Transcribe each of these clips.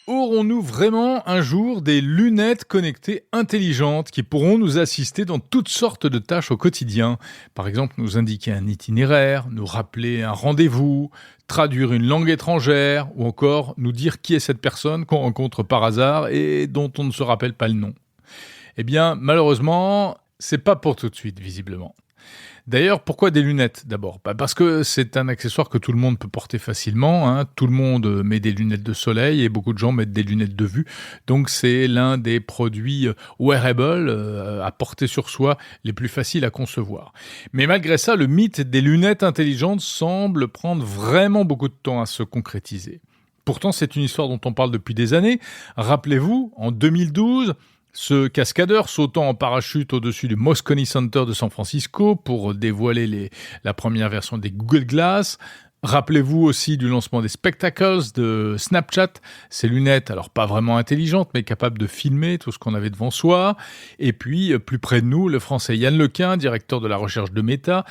Aurons-nous vraiment un jour des lunettes connectées intelligentes qui pourront nous assister dans toutes sortes de tâches au quotidien? Par exemple, nous indiquer un itinéraire, nous rappeler un rendez-vous, traduire une langue étrangère ou encore nous dire qui est cette personne qu'on rencontre par hasard et dont on ne se rappelle pas le nom. Eh bien, malheureusement, c'est pas pour tout de suite, visiblement. D'ailleurs, pourquoi des lunettes d'abord? Parce que c'est un accessoire que tout le monde peut porter facilement, hein. Tout le monde met des lunettes de soleil et beaucoup de gens mettent des lunettes de vue. Donc c'est l'un des produits wearable à porter sur soi les plus faciles à concevoir. Mais malgré ça, le mythe des lunettes intelligentes semble prendre vraiment beaucoup de temps à se concrétiser. Pourtant, c'est une histoire dont on parle depuis des années. Rappelez-vous, en 2012, ce cascadeur sautant en parachute au-dessus du Moscone Center de San Francisco pour dévoiler la première version des Google Glass. Rappelez-vous aussi du lancement des Spectacles de Snapchat, ces lunettes, alors pas vraiment intelligentes, mais capables de filmer tout ce qu'on avait devant soi. Et puis, plus près de nous, le français Yann Lequin, directeur de la recherche de Meta,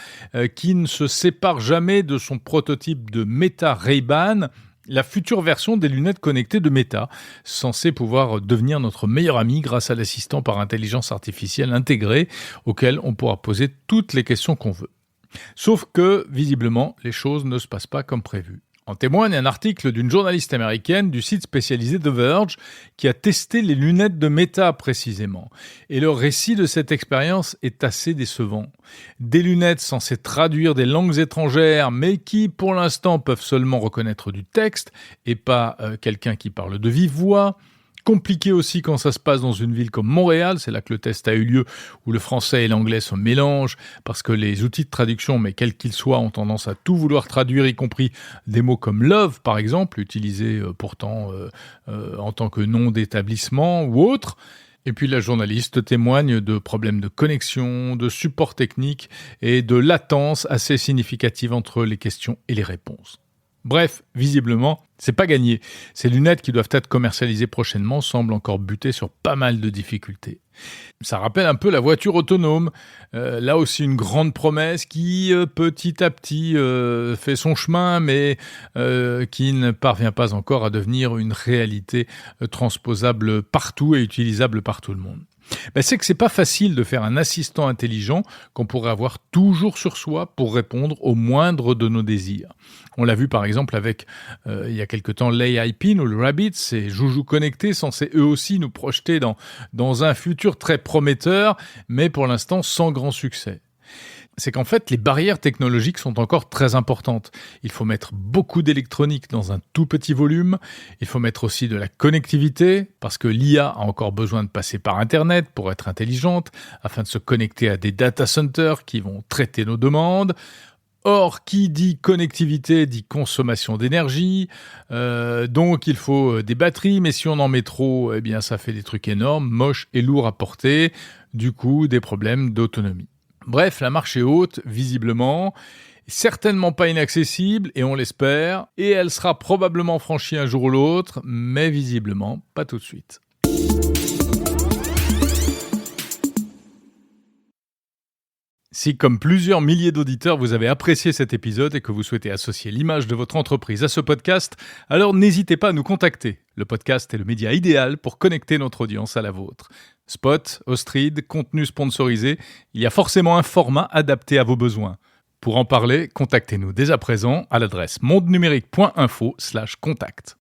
qui ne se sépare jamais de son prototype de Meta Ray-Ban, la future version des lunettes connectées de Meta, censée pouvoir devenir notre meilleur ami grâce à l'assistant par intelligence artificielle intégré, auquel on pourra poser toutes les questions qu'on veut. Sauf que, visiblement, les choses ne se passent pas comme prévu. En témoigne un article d'une journaliste américaine du site spécialisé The Verge qui a testé les lunettes de Meta précisément. Et le récit de cette expérience est assez décevant. Des lunettes censées traduire des langues étrangères mais qui pour l'instant peuvent seulement reconnaître du texte et pas quelqu'un qui parle de vive voix. Compliqué aussi quand ça se passe dans une ville comme Montréal, c'est là que le test a eu lieu, où le français et l'anglais se mélangent, parce que les outils de traduction, mais quels qu'ils soient, ont tendance à tout vouloir traduire, y compris des mots comme love, par exemple, utilisés pourtant en tant que nom d'établissement ou autre. Et puis la journaliste témoigne de problèmes de connexion, de support technique et de latence assez significative entre les questions et les réponses. Bref, visiblement, c'est pas gagné. Ces lunettes qui doivent être commercialisées prochainement semblent encore buter sur pas mal de difficultés. Ça rappelle un peu la voiture autonome. Là aussi une grande promesse qui petit à petit fait son chemin, mais qui ne parvient pas encore à devenir une réalité transposable partout et utilisable par tout le monde. C'est que c'est pas facile de faire un assistant intelligent qu'on pourrait avoir toujours sur soi pour répondre au moindre de nos désirs. On l'a vu par exemple avec, il y a quelque temps, l'AI Pin ou le Rabbit, ces joujoux connectés censés eux aussi nous projeter dans un futur très prometteur, mais pour l'instant sans grand succès. C'est qu'en fait, les barrières technologiques sont encore très importantes. Il faut mettre beaucoup d'électronique dans un tout petit volume. Il faut mettre aussi de la connectivité, parce que l'IA a encore besoin de passer par Internet pour être intelligente, afin de se connecter à des data centers qui vont traiter nos demandes. Or, qui dit connectivité dit consommation d'énergie, donc il faut des batteries, mais si on en met trop, eh bien ça fait des trucs énormes, moches et lourds à porter, du coup des problèmes d'autonomie. Bref, la marche est haute, visiblement, certainement pas inaccessible, et on l'espère, et elle sera probablement franchie un jour ou l'autre, mais visiblement pas tout de suite. Si, comme plusieurs milliers d'auditeurs, vous avez apprécié cet épisode et que vous souhaitez associer l'image de votre entreprise à ce podcast, alors n'hésitez pas à nous contacter. Le podcast est le média idéal pour connecter notre audience à la vôtre. Spot, Ostreed, contenu sponsorisé, il y a forcément un format adapté à vos besoins. Pour en parler, contactez-nous dès à présent à l'adresse mondenumérique.info/contact.